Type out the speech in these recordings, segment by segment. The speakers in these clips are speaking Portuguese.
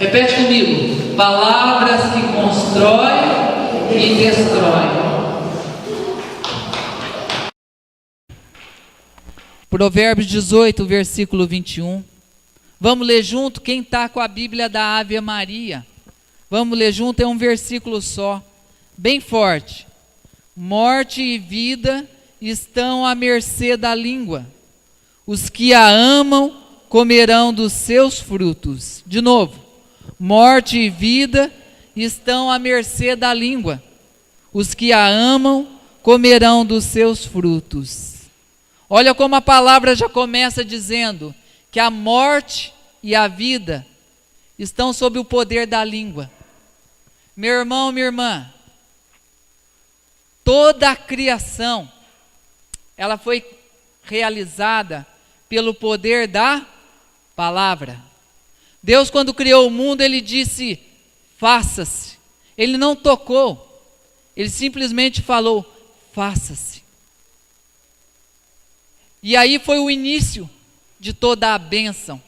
Repete comigo. Palavras que constroem e destroem. Provérbios 18, versículo 21. Vamos ler junto? Quem está com a Bíblia da Ave Maria? Vamos ler junto, é um versículo só, bem forte. Morte e vida estão à mercê da língua. Os que a amam comerão dos seus frutos. De novo. Morte e vida estão à mercê da língua. Os que a amam comerão dos seus frutos. Olha como a palavra já começa dizendo que a morte e a vida estão sob o poder da língua. Meu irmão, minha irmã, toda a criação, ela foi realizada pelo poder da palavra. Deus, quando criou o mundo, Ele disse, faça-se. Ele não tocou, Ele simplesmente falou, faça-se. E aí foi o início de toda a bênção.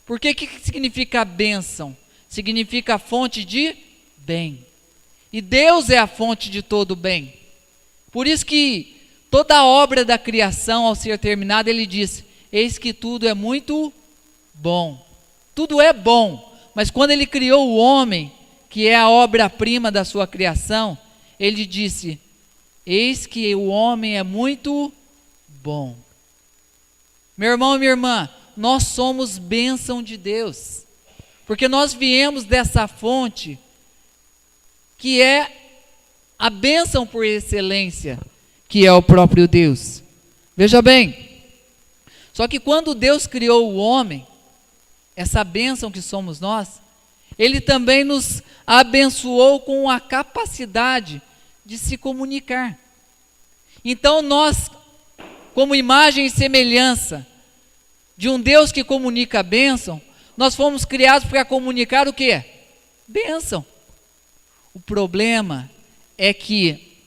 Por que significa bênção? Significa fonte de bem. E Deus é a fonte de todo bem. Por isso que toda a obra da criação, ao ser terminada, Ele diz, eis que tudo é muito bom. Tudo é bom, mas quando Ele criou o homem, que é a obra-prima da sua criação, Ele disse, eis que o homem é muito bom. Meu irmão e minha irmã, nós somos bênção de Deus, porque nós viemos dessa fonte, que é a bênção por excelência, que é o próprio Deus. Veja bem, só que quando Deus criou o homem, essa bênção que somos nós, Ele também nos abençoou com a capacidade de se comunicar. Então nós, como imagem e semelhança de um Deus que comunica a bênção, nós fomos criados para comunicar o quê? Bênção. O problema é que,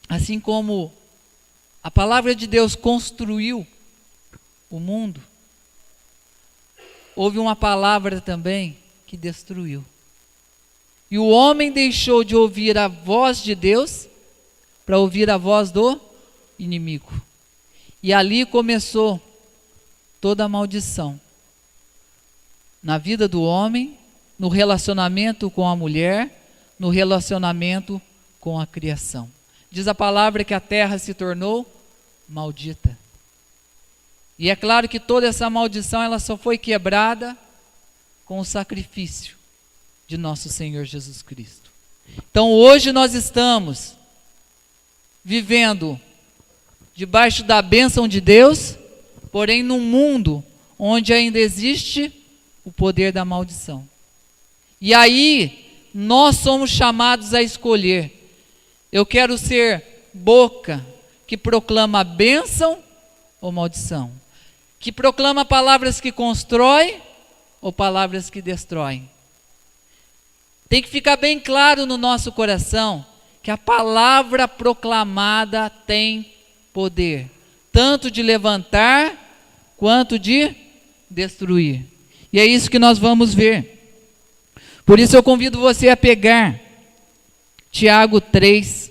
assim como a palavra de Deus construiu o mundo, houve uma palavra também que destruiu. E o homem deixou de ouvir a voz de Deus para ouvir a voz do inimigo. E ali começou toda a maldição. Na vida do homem, no relacionamento com a mulher, no relacionamento com a criação. Diz a palavra que a terra se tornou maldita. E é claro que toda essa maldição ela só foi quebrada com o sacrifício de nosso Senhor Jesus Cristo. Então hoje nós estamos vivendo debaixo da bênção de Deus, porém num mundo onde ainda existe o poder da maldição. E aí nós somos chamados a escolher. Eu quero ser boca que proclama bênção ou maldição? Que proclama palavras que constroem ou palavras que destroem? Tem que ficar bem claro no nosso coração que a palavra proclamada tem poder, tanto de levantar quanto de destruir. E é isso que nós vamos ver. Por isso eu convido você a pegar Tiago 3,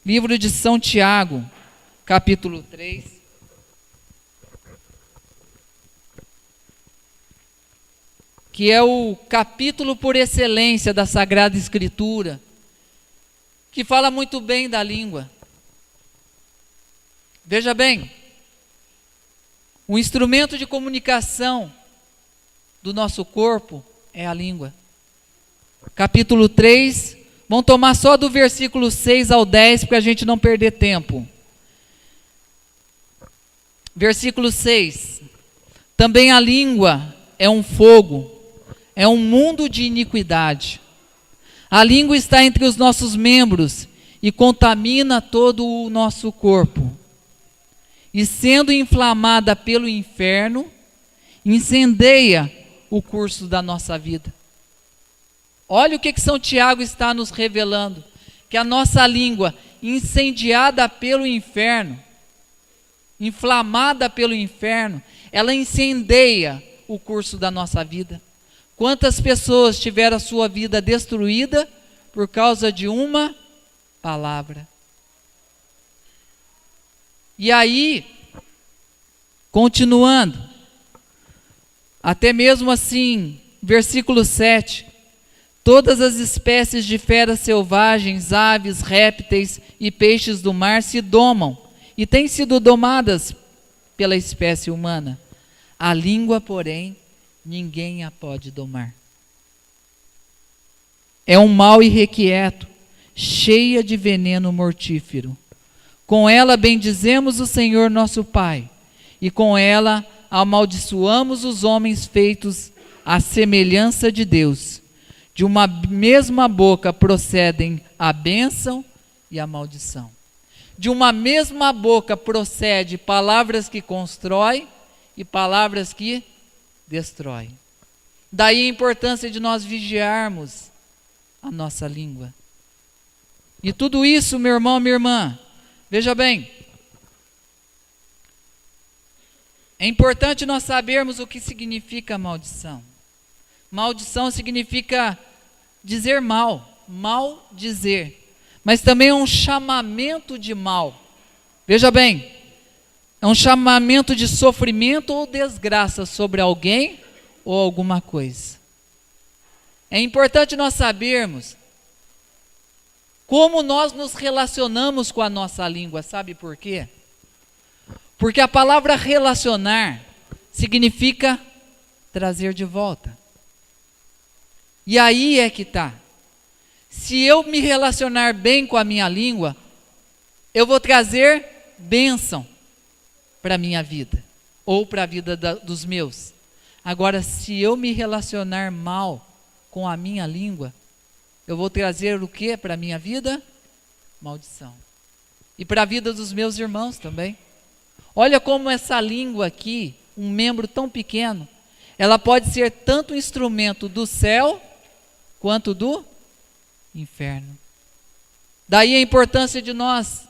livro de São Tiago, capítulo 3. Que é o capítulo por excelência da Sagrada Escritura, que fala muito bem da língua. Veja bem, o instrumento de comunicação do nosso corpo é a língua. Capítulo 3, vamos tomar só do versículo 6 ao 10, para a gente não perder tempo. Versículo 6, também a língua é um fogo, é um mundo de iniquidade. A língua está entre os nossos membros e contamina todo o nosso corpo. E sendo inflamada pelo inferno, incendeia o curso da nossa vida. Olha o que São Tiago está nos revelando. Que a nossa língua, incendiada pelo inferno, inflamada pelo inferno, ela incendeia o curso da nossa vida. Quantas pessoas tiveram a sua vida destruída por causa de uma palavra? E aí, continuando, até mesmo assim, versículo 7, todas as espécies de feras selvagens, aves, répteis e peixes do mar se domam e têm sido domadas pela espécie humana. A língua, porém, ninguém a pode domar. É um mal irrequieto, cheia de veneno mortífero. Com ela bendizemos o Senhor nosso Pai, e com ela amaldiçoamos os homens feitos à semelhança de Deus. De uma mesma boca procedem a bênção e a maldição. De uma mesma boca procede palavras que constroem e palavras que destroem. Daí a importância de nós vigiarmos a nossa língua. E tudo isso, meu irmão, minha irmã, veja bem, é importante nós sabermos o que significa maldição. Maldição significa dizer mal, mal dizer, mas também é um chamamento de mal. Veja bem, é um chamamento de sofrimento ou desgraça sobre alguém ou alguma coisa. É importante nós sabermos como nós nos relacionamos com a nossa língua, sabe por quê? Porque a palavra relacionar significa trazer de volta. E aí é que está. Se eu me relacionar bem com a minha língua, eu vou trazer bênção para a minha vida, ou para a vida dos meus. Agora, se eu me relacionar mal com a minha língua, eu vou trazer o que para a minha vida? Maldição. E para a vida dos meus irmãos também. Olha como essa língua aqui, um membro tão pequeno, ela pode ser tanto instrumento do céu, quanto do inferno. Daí a importância de nós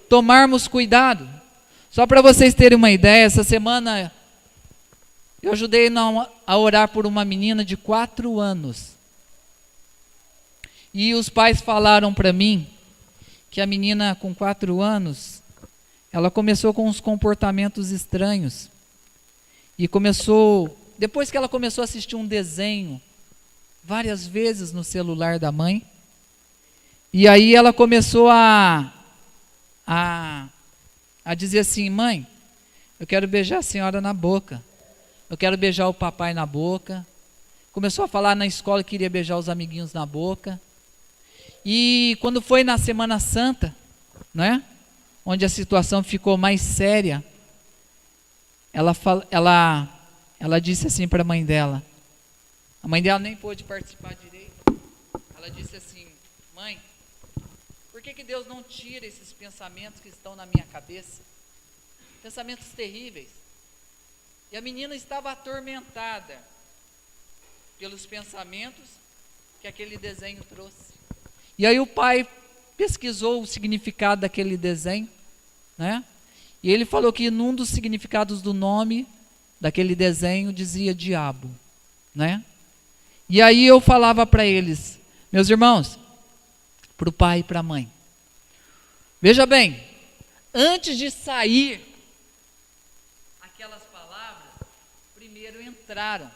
tomarmos cuidado. Só para vocês terem uma ideia, essa semana eu ajudei a orar por uma menina de 4 anos. E os pais falaram para mim que a menina com 4 anos, ela começou com uns comportamentos estranhos. E depois que ela começou a assistir um desenho várias vezes no celular da mãe, e aí ela começou a dizer assim: mãe, eu quero beijar a senhora na boca, eu quero beijar o papai na boca. Começou a falar na escola que queria beijar os amiguinhos na boca. E quando foi na Semana Santa, né, onde a situação ficou mais séria, ela disse assim para a mãe dela. A mãe dela nem pôde participar direito. Ela disse assim: mãe, por que Deus não tira esses pensamentos que estão na minha cabeça? Pensamentos terríveis. E a menina estava atormentada pelos pensamentos que aquele desenho trouxe. E aí o pai pesquisou o significado daquele desenho, né? E ele falou que num dos significados do nome daquele desenho dizia diabo, né? E aí eu falava para eles, meus irmãos, para o pai e para a mãe, veja bem, antes de sair aquelas palavras, primeiro entraram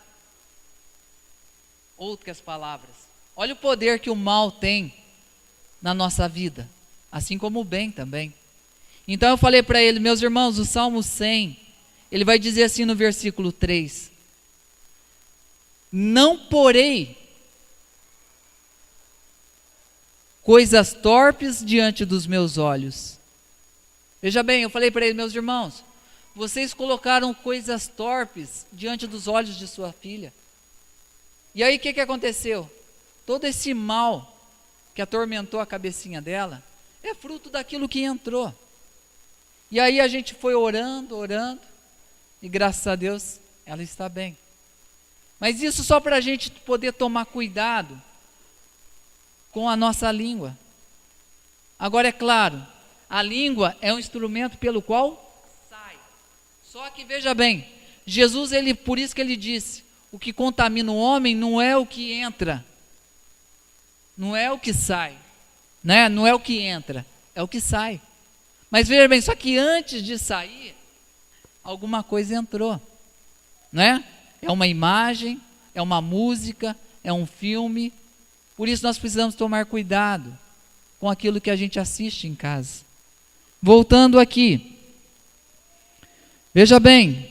outras palavras. Olha o poder que o mal tem na nossa vida, assim como o bem também. Então eu falei para ele, meus irmãos, o Salmo 100, ele vai dizer assim no versículo 3: não porei coisas torpes diante dos meus olhos. Veja bem, eu falei para ele, meus irmãos, vocês colocaram coisas torpes diante dos olhos de sua filha. E aí o que aconteceu? Todo esse mal que atormentou a cabecinha dela é fruto daquilo que entrou. E aí a gente foi orando, e graças a Deus ela está bem. Mas isso só para a gente poder tomar cuidado com a nossa língua. Agora é claro, a língua é um instrumento pelo qual sai. Só que veja bem, Jesus, por isso que ele disse, o que contamina o homem não é o que entra, não é o que sai, né? Não é o que entra, é o que sai. Mas veja bem, só que antes de sair, alguma coisa entrou, né? É uma imagem, é uma música, é um filme. Por isso nós precisamos tomar cuidado com aquilo que a gente assiste em casa. Voltando aqui, veja bem,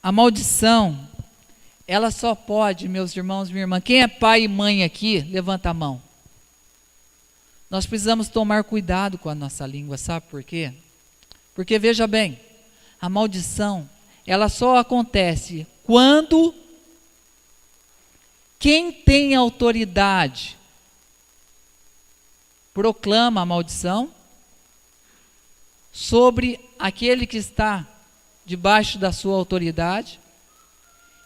a maldição, ela só pode, meus irmãos, minha irmã, quem é pai e mãe aqui, levanta a mão. Nós precisamos tomar cuidado com a nossa língua, sabe por quê? Porque veja bem, a maldição, ela só acontece quando quem tem autoridade proclama a maldição sobre aquele que está debaixo da sua autoridade,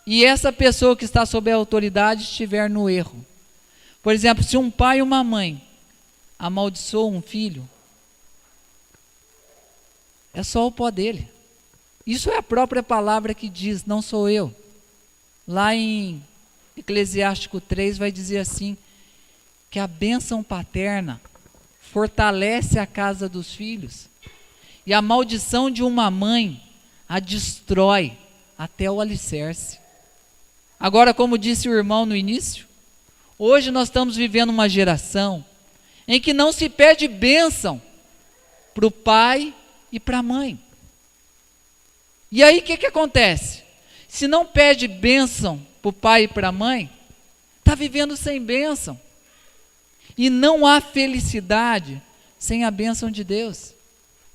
e essa pessoa que está sob a autoridade estiver no erro. Por exemplo, se um pai e uma mãe amaldiçoa um filho, é só o pó dele. Isso é a própria palavra que diz, não sou eu. Lá em Eclesiástico 3 vai dizer assim, que a bênção paterna fortalece a casa dos filhos, e a maldição de uma mãe a destrói até o alicerce. Agora, como disse o irmão no início, hoje nós estamos vivendo uma geração em que não se pede bênção para o pai e para a mãe. E aí o que acontece? Se não pede bênção para o pai e para a mãe, está vivendo sem bênção. E não há felicidade sem a bênção de Deus.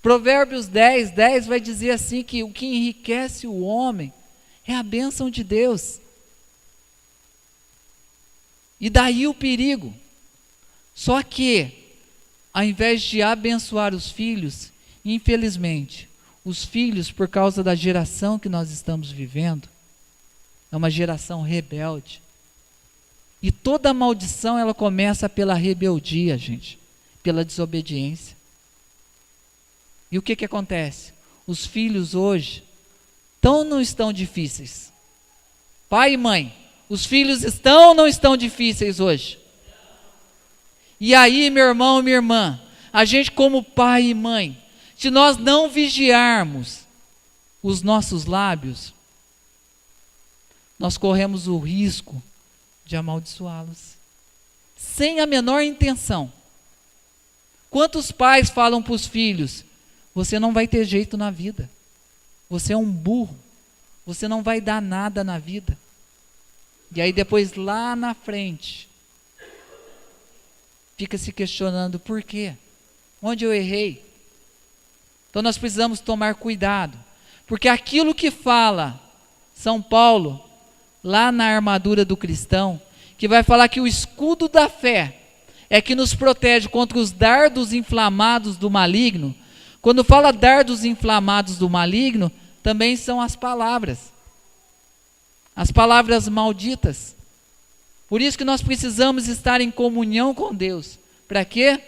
Provérbios 10 vai dizer assim, que o que enriquece o homem é a bênção de Deus. E daí o perigo. Só que, ao invés de abençoar os filhos, infelizmente, os filhos, por causa da geração que nós estamos vivendo, é uma geração rebelde. E toda maldição, ela começa pela rebeldia, gente, pela desobediência. E o que acontece? Os filhos hoje não estão difíceis. Pai e mãe, os filhos estão ou não estão difíceis hoje? E aí, meu irmão, minha irmã, a gente como pai e mãe, se nós não vigiarmos os nossos lábios, nós corremos o risco de amaldiçoá-los, sem a menor intenção. Quantos pais falam para os filhos, você não vai ter jeito na vida, você é um burro, você não vai dar nada na vida. E aí depois lá na frente, fica se questionando, por quê? Onde eu errei? Então nós precisamos tomar cuidado, porque aquilo que fala São Paulo, lá na armadura do cristão, que vai falar que o escudo da fé é que nos protege contra os dardos inflamados do maligno. Quando fala dardos inflamados do maligno, também são as palavras malditas. Por isso que nós precisamos estar em comunhão com Deus. Para quê?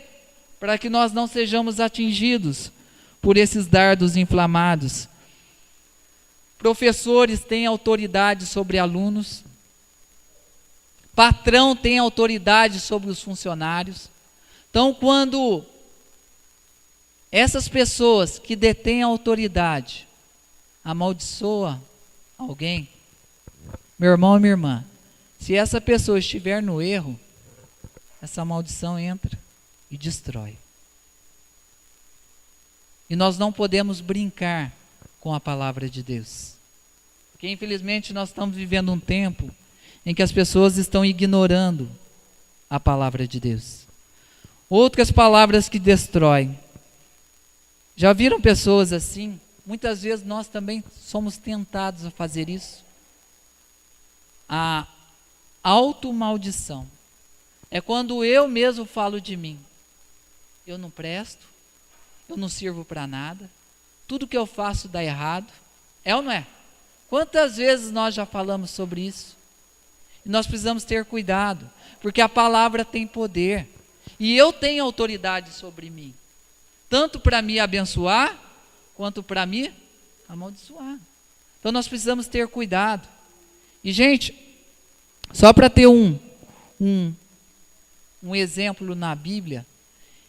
Para que nós não sejamos atingidos por esses dardos inflamados. Professores têm autoridade sobre alunos. Patrão tem autoridade sobre os funcionários. Então, quando essas pessoas que detêm a autoridade amaldiçoa alguém, meu irmão e minha irmã, se essa pessoa estiver no erro, essa maldição entra e destrói. E nós não podemos brincar com a palavra de Deus. Porque infelizmente nós estamos vivendo um tempo em que as pessoas estão ignorando a palavra de Deus. Outras palavras que destroem. Já viram pessoas assim? Muitas vezes nós também somos tentados a fazer isso. A automaldição é quando eu mesmo falo de mim. Eu não presto, eu não sirvo para nada, tudo que eu faço dá errado. É ou não é? Quantas vezes nós já falamos sobre isso? E nós precisamos ter cuidado, porque a palavra tem poder. E eu tenho autoridade sobre mim, tanto para me abençoar, quanto para me amaldiçoar. Então nós precisamos ter cuidado. E, gente, só para ter um exemplo na Bíblia,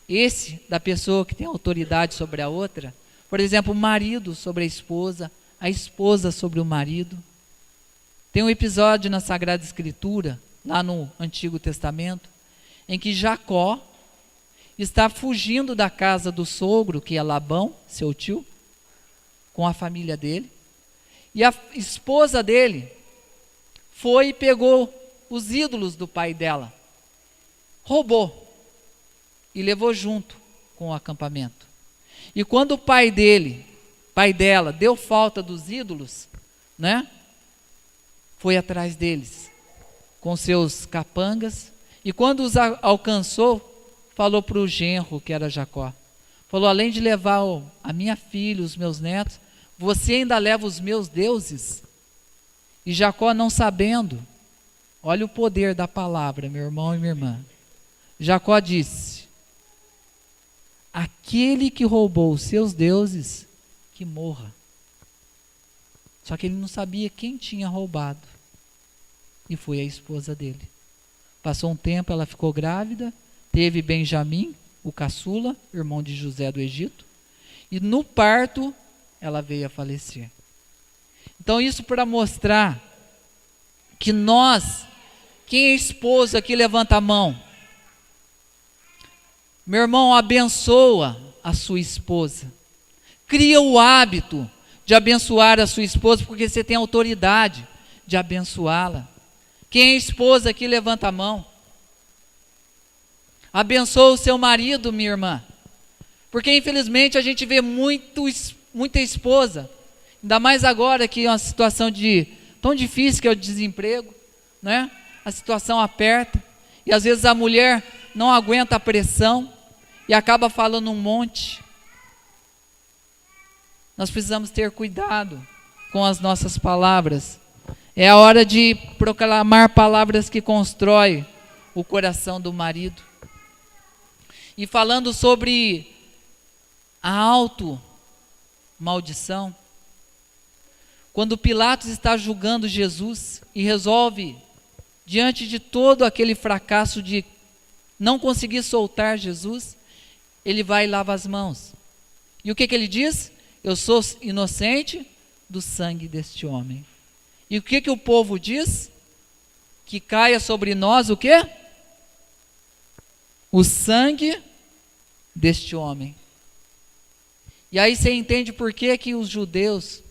esse da pessoa que tem autoridade sobre a outra, por exemplo, o marido sobre a esposa sobre o marido. Tem um episódio na Sagrada Escritura, lá no Antigo Testamento, em que Jacó está fugindo da casa do sogro, que é Labão, seu tio, com a família dele, e a esposa dele foi e pegou os ídolos do pai dela, roubou e levou junto com o acampamento. E quando o pai dela, deu falta dos ídolos, né? Foi atrás deles com seus capangas, e quando os alcançou, falou para o genro, que era Jacó, falou: além de levar a minha filha, os meus netos, você ainda leva os meus deuses? E Jacó, não sabendo, olha o poder da palavra, meu irmão e minha irmã, Jacó disse: aquele que roubou os seus deuses, que morra. Só que ele não sabia quem tinha roubado, e foi a esposa dele. Passou um tempo, ela ficou grávida, teve Benjamim, o caçula, irmão de José do Egito, e no parto ela veio a falecer. Então, isso para mostrar que nós, quem é esposo aqui, levanta a mão. Meu irmão, abençoa a sua esposa. Cria o hábito de abençoar a sua esposa, porque você tem autoridade de abençoá-la. Quem é esposa aqui, levanta a mão. Abençoa o seu marido, minha irmã. Porque infelizmente a gente vê muita esposa, ainda mais agora que é uma situação tão difícil que é o desemprego, né? A situação aperta, e às vezes a mulher não aguenta a pressão e acaba falando um monte. Nós precisamos ter cuidado com as nossas palavras. É a hora de proclamar palavras que constroem o coração do marido. E falando sobre a auto-maldição, quando Pilatos está julgando Jesus e resolve, diante de todo aquele fracasso de não conseguir soltar Jesus, ele vai e lava as mãos. E o que ele diz? Eu sou inocente do sangue deste homem. E o que o povo diz? Que caia sobre nós o quê? O sangue deste homem. E aí você entende por que os judeus,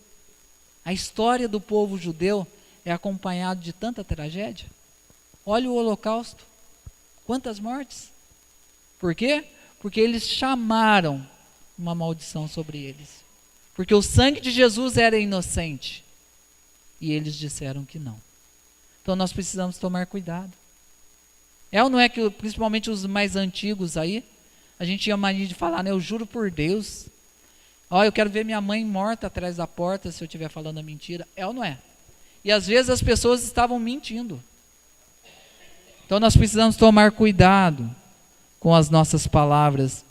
a história do povo judeu é acompanhado de tanta tragédia? Olha o Holocausto. Quantas mortes? Por quê? Porque eles chamaram uma maldição sobre eles. Porque o sangue de Jesus era inocente. E eles disseram que não. Então nós precisamos tomar cuidado. É ou não é que, principalmente os mais antigos aí, a gente tinha mania de falar, né? Eu juro por Deus. Eu quero ver minha mãe morta atrás da porta se eu estiver falando a mentira. É ou não é? E às vezes as pessoas estavam mentindo. Então nós precisamos tomar cuidado com as nossas palavras.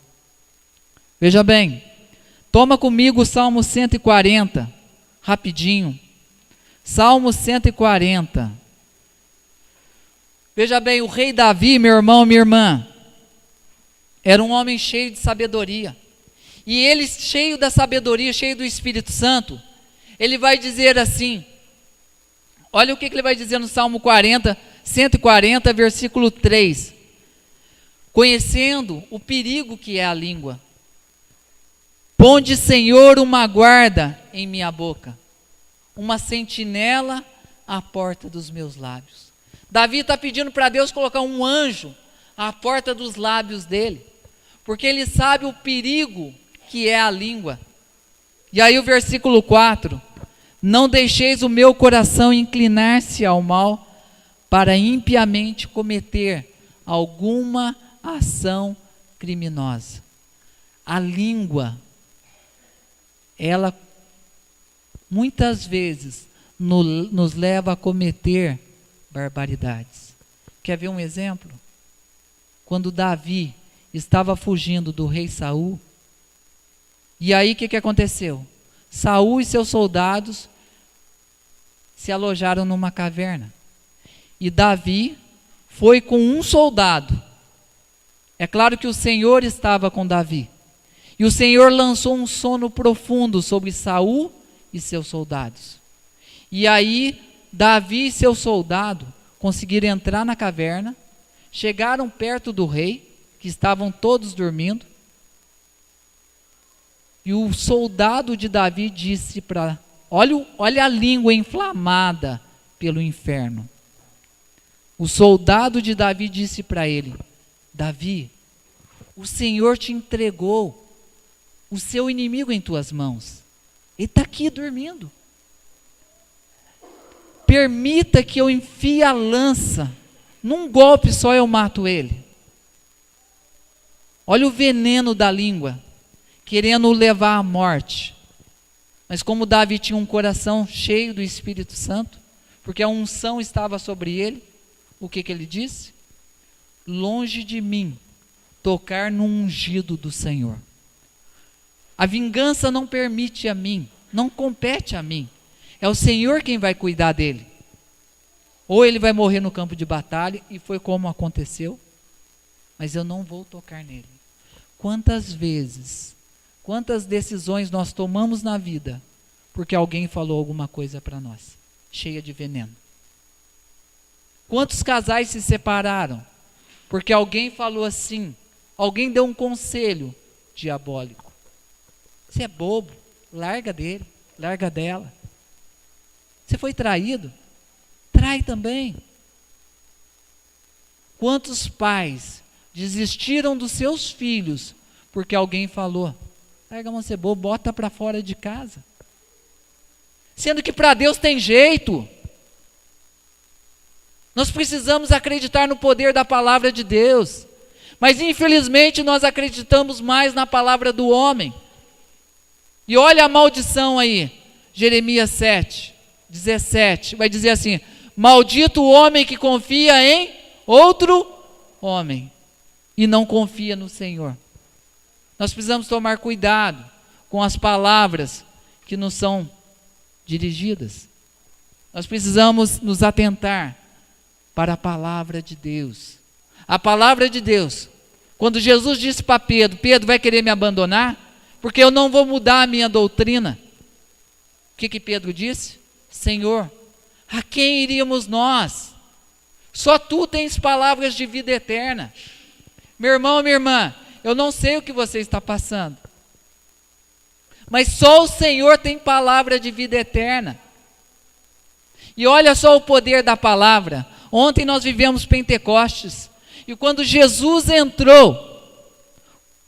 Veja bem, toma comigo o Salmo 140, rapidinho. Salmo 140. Veja bem, o rei Davi, meu irmão, minha irmã, era um homem cheio de sabedoria. E ele, cheio da sabedoria, cheio do Espírito Santo, ele vai dizer assim, olha o que ele vai dizer no Salmo 140, versículo 3. Conhecendo o perigo que é a língua, ponde, Senhor, uma guarda em minha boca, uma sentinela à porta dos meus lábios. Davi está pedindo para Deus colocar um anjo à porta dos lábios dele, porque ele sabe o perigo que é a língua. E aí o versículo 4, não deixeis o meu coração inclinar-se ao mal, para impiamente cometer alguma ação criminosa. A língua, ela muitas vezes nos leva a cometer barbaridades. Quer ver um exemplo? Quando Davi estava fugindo do rei Saul, e aí o que aconteceu? Saul e seus soldados se alojaram numa caverna. E Davi foi com um soldado. É claro que o Senhor estava com Davi. E o Senhor lançou um sono profundo sobre Saul e seus soldados. E aí, Davi e seu soldado conseguiram entrar na caverna, chegaram perto do rei, que estavam todos dormindo. E o soldado de Davi disse para... Olha a língua inflamada pelo inferno. O soldado de Davi disse para ele: Davi, o Senhor te entregou o seu inimigo em tuas mãos. Ele está aqui dormindo. Permita que eu enfie a lança. Num golpe só eu mato ele. Olha o veneno da língua, querendo o levar à morte. Mas como Davi tinha um coração cheio do Espírito Santo, porque a unção estava sobre ele, o que ele disse? Longe de mim tocar no ungido do Senhor. A vingança não permite a mim, não compete a mim. É o Senhor quem vai cuidar dele. Ou ele vai morrer no campo de batalha, e foi como aconteceu, mas eu não vou tocar nele. Quantas vezes, quantas decisões nós tomamos na vida, porque alguém falou alguma coisa para nós, cheia de veneno. Quantos casais se separaram, porque alguém falou assim, alguém deu um conselho diabólico. Você é bobo, larga dele, larga dela. Você foi traído? Trai também. Quantos pais desistiram dos seus filhos porque alguém falou: larga você bobo, bota para fora de casa. Sendo que para Deus tem jeito. Nós precisamos acreditar no poder da palavra de Deus. Mas infelizmente nós acreditamos mais na palavra do homem. E olha a maldição aí, Jeremias 7, 17, vai dizer assim: maldito o homem que confia em outro homem e não confia no Senhor. Nós precisamos tomar cuidado com as palavras que nos são dirigidas. Nós precisamos nos atentar para a palavra de Deus. A palavra de Deus. Quando Jesus disse para Pedro: Pedro, vai querer me abandonar? Porque eu não vou mudar a minha doutrina. O que Pedro disse? Senhor, a quem iríamos nós? Só tu tens palavras de vida eterna. Meu irmão, minha irmã, eu não sei o que você está passando, mas só o Senhor tem palavra de vida eterna. E olha só o poder da palavra. Ontem nós vivemos Pentecostes, e quando Jesus entrou,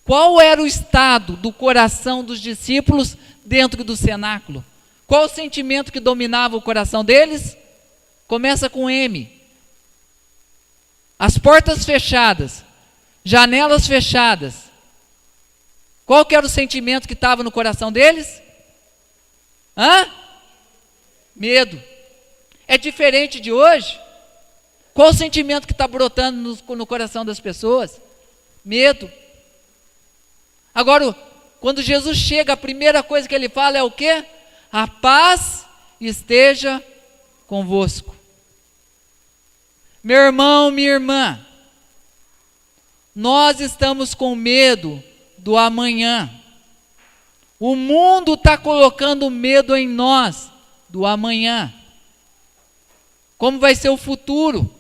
qual era o estado do coração dos discípulos dentro do cenáculo? Qual o sentimento que dominava o coração deles? Começa com M. As portas fechadas, janelas fechadas. Qual que era o sentimento que estava no coração deles? Medo. É diferente de hoje? Qual o sentimento que está brotando no coração das pessoas? Medo. Agora, quando Jesus chega, a primeira coisa que ele fala é o quê? A paz esteja convosco. Meu irmão, minha irmã, nós estamos com medo do amanhã. O mundo está colocando medo em nós do amanhã. Como vai ser o futuro?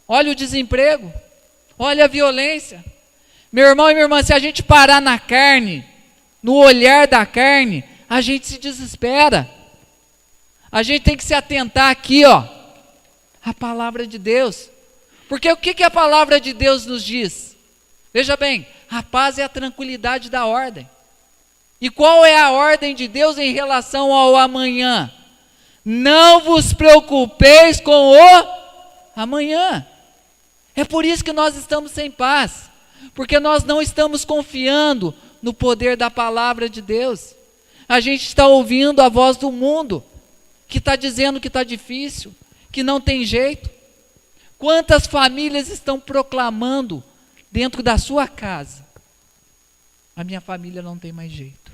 Olha o desemprego, olha a violência. Meu irmão e minha irmã, se a gente parar na carne, no olhar da carne, a gente se desespera. A gente tem que se atentar aqui, a palavra de Deus. Porque o que a palavra de Deus nos diz? Veja bem, a paz é a tranquilidade da ordem. E qual é a ordem de Deus em relação ao amanhã? Não vos preocupeis com o amanhã. É por isso que nós estamos sem paz. Porque nós não estamos confiando no poder da palavra de Deus. A gente está ouvindo a voz do mundo, que está dizendo que está difícil, que não tem jeito. Quantas famílias estão proclamando dentro da sua casa: a minha família não tem mais jeito,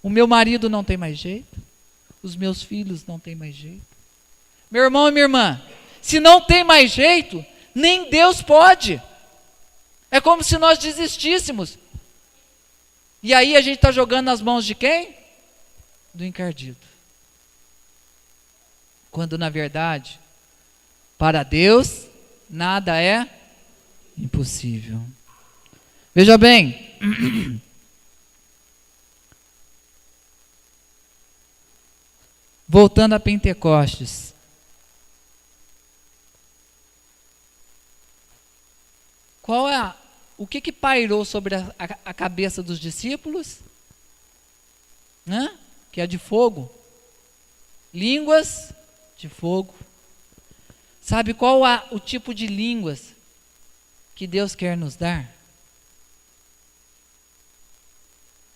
o meu marido não tem mais jeito, os meus filhos não tem mais jeito. Meu irmão e minha irmã, se não tem mais jeito, nem Deus pode. É como se nós desistíssemos. E aí a gente está jogando nas mãos de quem? Do encardido. Quando na verdade, para Deus, nada é impossível. Veja bem, voltando a Pentecostes. O que pairou sobre a cabeça dos discípulos? Que é de fogo. Línguas de fogo. Sabe qual o tipo de línguas que Deus quer nos dar?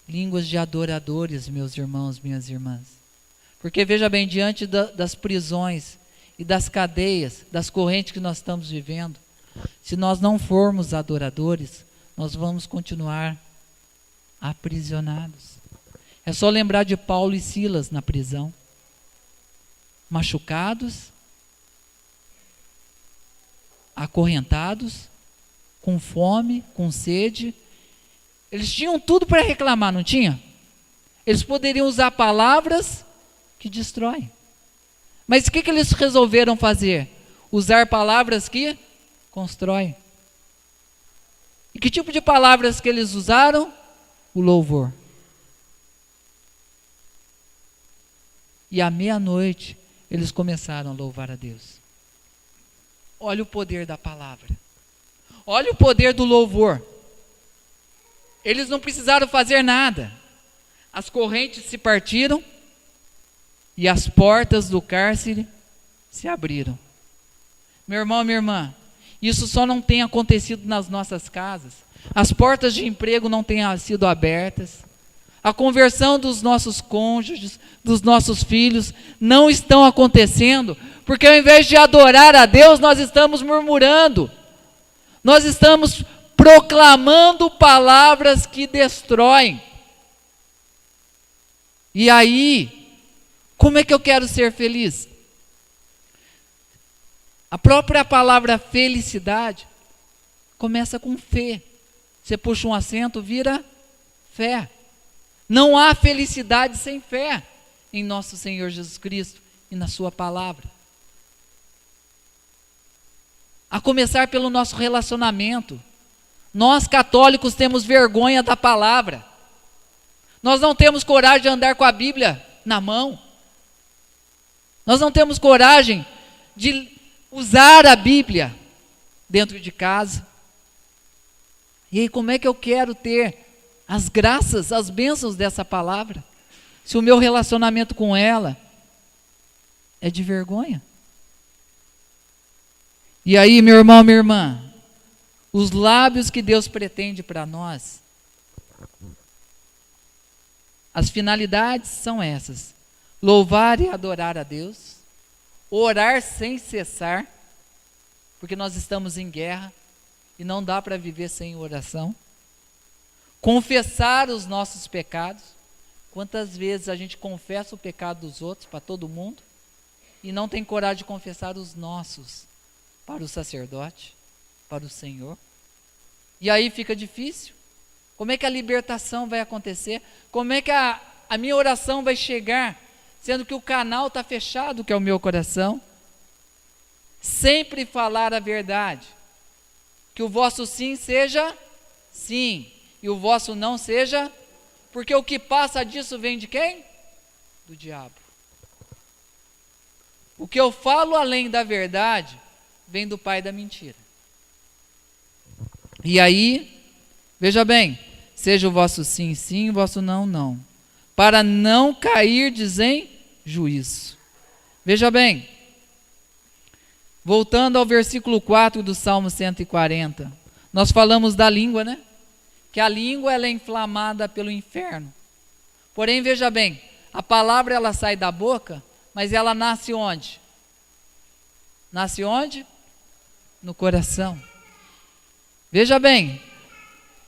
Línguas de adoradores, meus irmãos, minhas irmãs. Porque veja bem, diante das prisões e das cadeias, das correntes que nós estamos vivendo, se nós não formos adoradores, nós vamos continuar aprisionados. É só lembrar de Paulo e Silas na prisão. Machucados, acorrentados, com fome, com sede. Eles tinham tudo para reclamar, não tinha? Eles poderiam usar palavras que destroem. Mas o que eles resolveram fazer? Usar palavras que constroem. E que tipo de palavras que eles usaram? O louvor. E à meia-noite, eles começaram a louvar a Deus. Olha o poder da palavra. Olha o poder do louvor. Eles não precisaram fazer nada. As correntes se partiram e as portas do cárcere se abriram. Meu irmão, minha irmã, isso só não tem acontecido nas nossas casas. As portas de emprego não têm sido abertas. A conversão dos nossos cônjuges, dos nossos filhos, não estão acontecendo, porque ao invés de adorar a Deus, nós estamos murmurando. Nós estamos proclamando palavras que destroem. E aí, como é que eu quero ser feliz? A própria palavra felicidade começa com fé. Você puxa um acento, vira fé. Não há felicidade sem fé em nosso Senhor Jesus Cristo e na sua palavra. A começar pelo nosso relacionamento. Nós católicos temos vergonha da palavra. Nós não temos coragem de andar com a Bíblia na mão. Nós não temos coragem de usar a Bíblia dentro de casa. E aí, como é que eu quero ter as graças, as bênçãos dessa palavra, se o meu relacionamento com ela é de vergonha? E aí, meu irmão, minha irmã, os lábios que Deus pretende para nós, as finalidades são essas: louvar e adorar a Deus, orar sem cessar, porque nós estamos em guerra e não dá para viver sem oração. Confessar os nossos pecados. Quantas vezes a gente confessa o pecado dos outros para todo mundo e não tem coragem de confessar os nossos para o sacerdote, para o Senhor? E aí fica difícil. Como é que a libertação vai acontecer? Como é que a minha oração vai chegar, sendo que o canal está fechado, que é o meu coração? Sempre falar a verdade. Que o vosso sim seja sim, e o vosso não seja, porque o que passa disso vem de quem? Do diabo. O que eu falo além da verdade, vem do pai da mentira. E aí, veja bem, seja o vosso sim, sim, o vosso não, não. Para não cairdes em juízo. Veja bem, voltando ao versículo 4 do Salmo 140, nós falamos da língua, né? Que a língua ela é inflamada pelo inferno. Porém, veja bem, a palavra ela sai da boca, mas ela nasce onde? Nasce onde? No coração. Veja bem,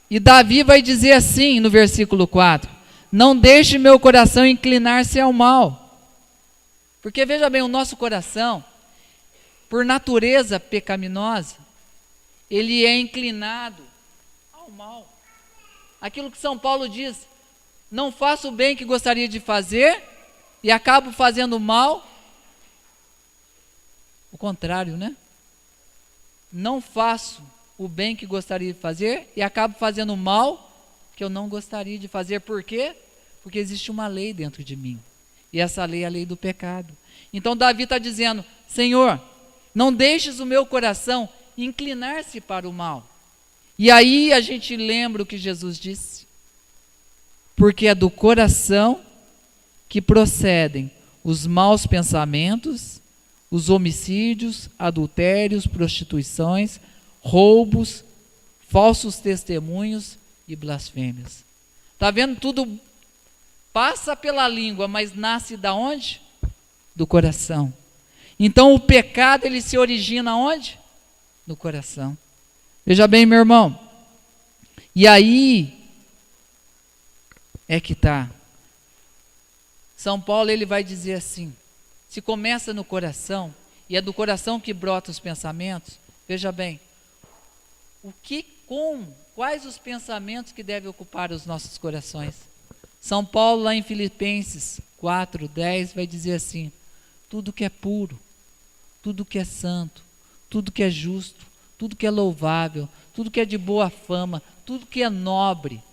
e Davi vai dizer assim no versículo 4: não deixe meu coração inclinar-se ao mal. Porque veja bem, o nosso coração, por natureza pecaminosa, ele é inclinado ao mal. Aquilo que São Paulo diz, não faço o bem que gostaria de fazer e acabo fazendo mal. O contrário, né? Não faço o bem que gostaria de fazer e acabo fazendo mal que eu não gostaria de fazer. Por quê? Porque existe uma lei dentro de mim. E essa lei é a lei do pecado. Então Davi está dizendo, Senhor, não deixes o meu coração inclinar-se para o mal. E aí a gente lembra o que Jesus disse. Porque é do coração que procedem os maus pensamentos, os homicídios, adultérios, prostituições, roubos, falsos testemunhos e blasfêmias. Está vendo? Tudo passa pela língua, mas nasce da onde? Do coração. Então o pecado, ele se origina onde? No coração. Veja bem, meu irmão. E aí é que está. São Paulo, ele vai dizer assim, se começa no coração, e é do coração que brota os pensamentos, veja bem, quais os pensamentos que devem ocupar os nossos corações? São Paulo, lá em Filipenses 4:10, vai dizer assim, tudo que é puro, tudo que é santo, tudo que é justo, tudo que é louvável, tudo que é de boa fama, tudo que é nobre.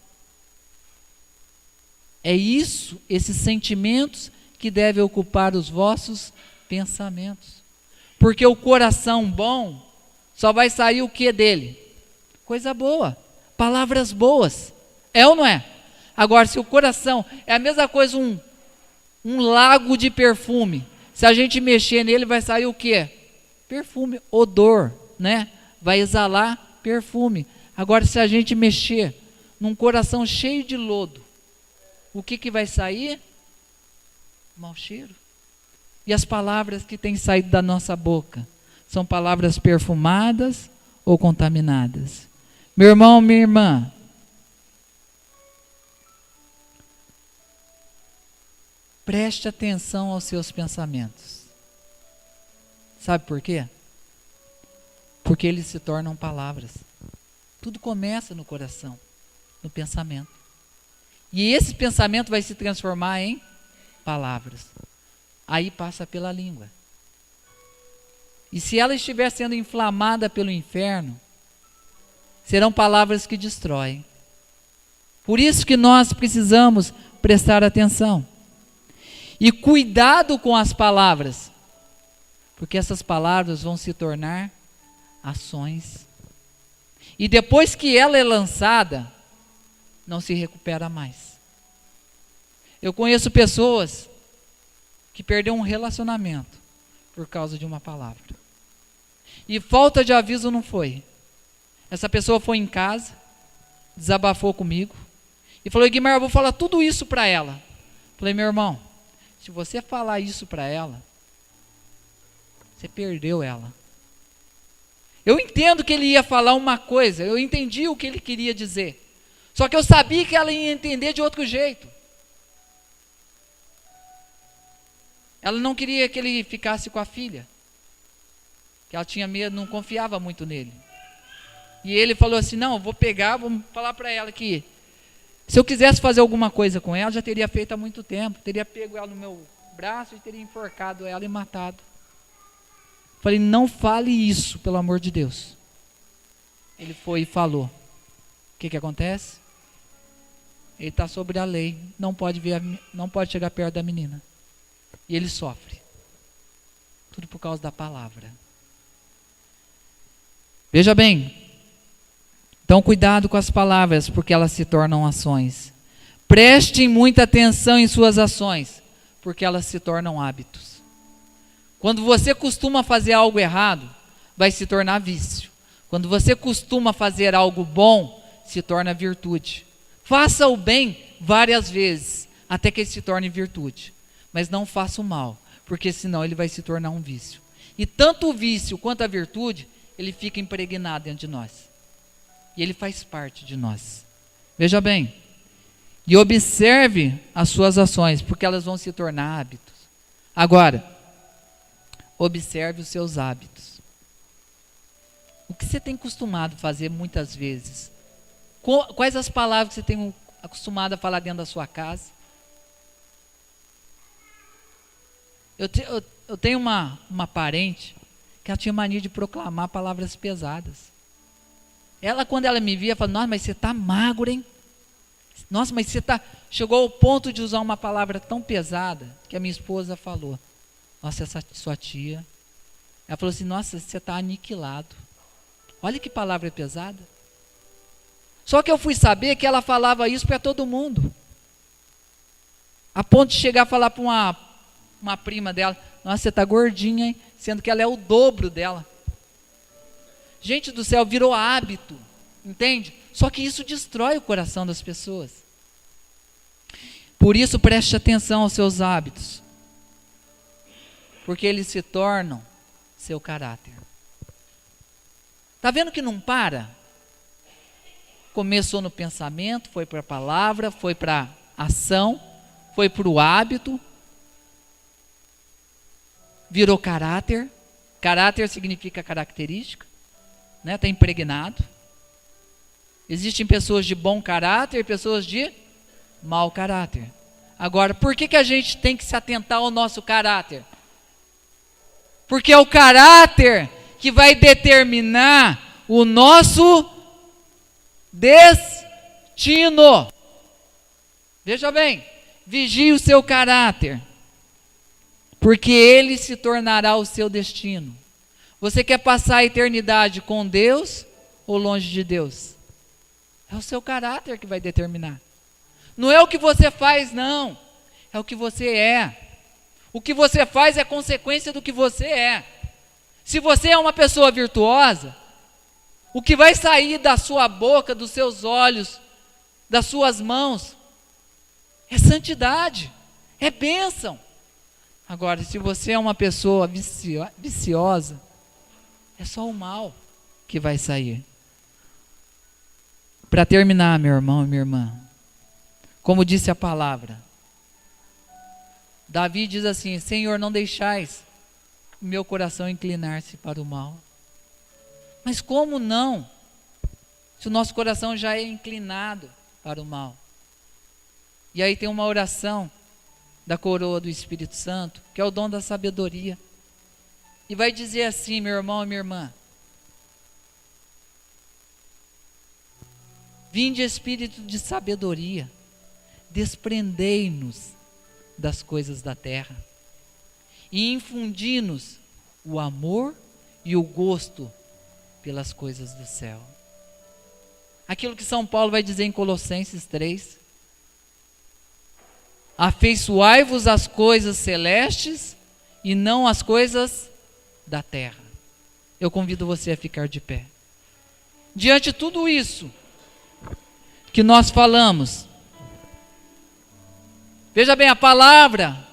É isso, esses sentimentos que devem ocupar os vossos pensamentos. Porque o coração bom, só vai sair o que dele? Coisa boa, palavras boas. É ou não é? Agora, se o coração é a mesma coisa, um lago de perfume. Se a gente mexer nele, vai sair o quê? Perfume, odor, né? Vai exalar perfume. Agora, se a gente mexer num coração cheio de lodo, o que vai sair? Mau cheiro. E as palavras que têm saído da nossa boca são palavras perfumadas ou contaminadas? Meu irmão, minha irmã, preste atenção aos seus pensamentos. Sabe por quê? Porque eles se tornam palavras. Tudo começa no coração, no pensamento. E esse pensamento vai se transformar em palavras. Aí passa pela língua. E se ela estiver sendo inflamada pelo inferno, serão palavras que destroem. Por isso que nós precisamos prestar atenção. E cuidado com as palavras, porque essas palavras vão se tornar ações. E depois que ela é lançada, não se recupera mais. Eu conheço pessoas que perderam um relacionamento por causa de uma palavra. E falta de aviso não foi. Essa pessoa foi em casa, desabafou comigo e falou, Guimar, eu vou falar tudo isso para ela. Falei, meu irmão, se você falar isso para ela, você perdeu ela. Eu entendo que ele ia falar uma coisa, eu entendi o que ele queria dizer. Só que eu sabia que ela ia entender de outro jeito. Ela não queria que ele ficasse com a filha. Que ela tinha medo, não confiava muito nele. E ele falou assim, não, eu vou pegar, vou falar para ela que se eu quisesse fazer alguma coisa com ela, já teria feito há muito tempo. Teria pego ela no meu braço e teria enforcado ela e matado. Falei, não fale isso, pelo amor de Deus. Ele foi e falou. O que acontece? Ele está sobre a lei, não pode chegar perto da menina. E ele sofre. Tudo por causa da palavra. Veja bem. Então cuidado com as palavras, porque elas se tornam ações. Prestem muita atenção em suas ações, porque elas se tornam hábitos. Quando você costuma fazer algo errado, vai se tornar vício. Quando você costuma fazer algo bom, se torna virtude. Faça o bem várias vezes, até que ele se torne virtude. Mas não faça o mal, porque senão ele vai se tornar um vício. E tanto o vício quanto a virtude, ele fica impregnado dentro de nós. E ele faz parte de nós. Veja bem. E observe as suas ações, porque elas vão se tornar hábitos. Agora, observe os seus hábitos. O que você tem costumado fazer muitas vezes? Quais as palavras que você tem acostumado a falar dentro da sua casa? Eu tenho uma parente que ela tinha mania de proclamar palavras pesadas. Ela, quando ela me via, falava: nossa, mas você está magro, hein? Nossa, mas você está... Chegou ao ponto de usar uma palavra tão pesada que a minha esposa falou: nossa, essa sua tia... Ela falou assim: nossa, você está aniquilado. Olha que palavra pesada. Só que eu fui saber que ela falava isso para todo mundo. A ponto de chegar a falar para uma prima dela: nossa, você está gordinha, hein? Sendo que ela é o dobro dela. Gente do céu, virou hábito, entende? Só que isso destrói o coração das pessoas. Por isso, preste atenção aos seus hábitos, porque eles se tornam seu caráter. Está vendo que não para? Começou no pensamento, foi para a palavra, foi para a ação, foi para o hábito, virou caráter. Caráter significa característica, né? Está impregnado. Existem pessoas de bom caráter e pessoas de mau caráter. Agora, por que a gente tem que se atentar ao nosso caráter? Porque é o caráter que vai determinar o nosso destino. Veja bem, vigie o seu caráter, porque ele se tornará o seu destino. Você quer passar a eternidade com Deus ou longe de Deus? É o seu caráter que vai determinar. Não é o que você faz, não. É o que você é. O que você faz é consequência do que você é. Se você é uma pessoa virtuosa, o que vai sair da sua boca, dos seus olhos, das suas mãos, é santidade, é bênção. Agora, se você é uma pessoa viciosa, é só o mal que vai sair. Para terminar, meu irmão e minha irmã, como disse a palavra, Davi diz assim: Senhor, não deixais o meu coração inclinar-se para o mal. Mas como não? Se o nosso coração já é inclinado para o mal. E aí tem uma oração da coroa do Espírito Santo, que é o dom da sabedoria. E vai dizer assim, meu irmão e minha irmã: vinde espírito de sabedoria, desprendei-nos das coisas da terra e infundi-nos o amor e o gosto pelas coisas do céu. Aquilo que São Paulo vai dizer em Colossenses 3: afeiçoai-vos às coisas celestes e não às coisas da terra. Eu convido você a ficar de pé. Diante de tudo isso que nós falamos, veja bem, a palavra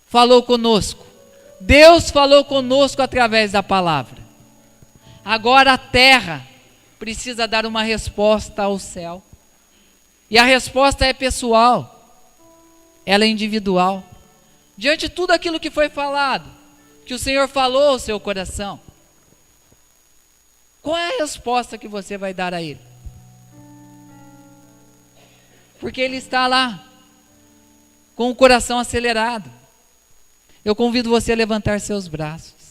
falou conosco. Deus falou conosco através da palavra. Agora a terra precisa dar uma resposta ao céu. E a resposta é pessoal. Ela é individual. Diante de tudo aquilo que foi falado, que o Senhor falou ao seu coração, qual é a resposta que você vai dar a Ele? Porque Ele está lá, com o coração acelerado. Eu convido você a levantar seus braços.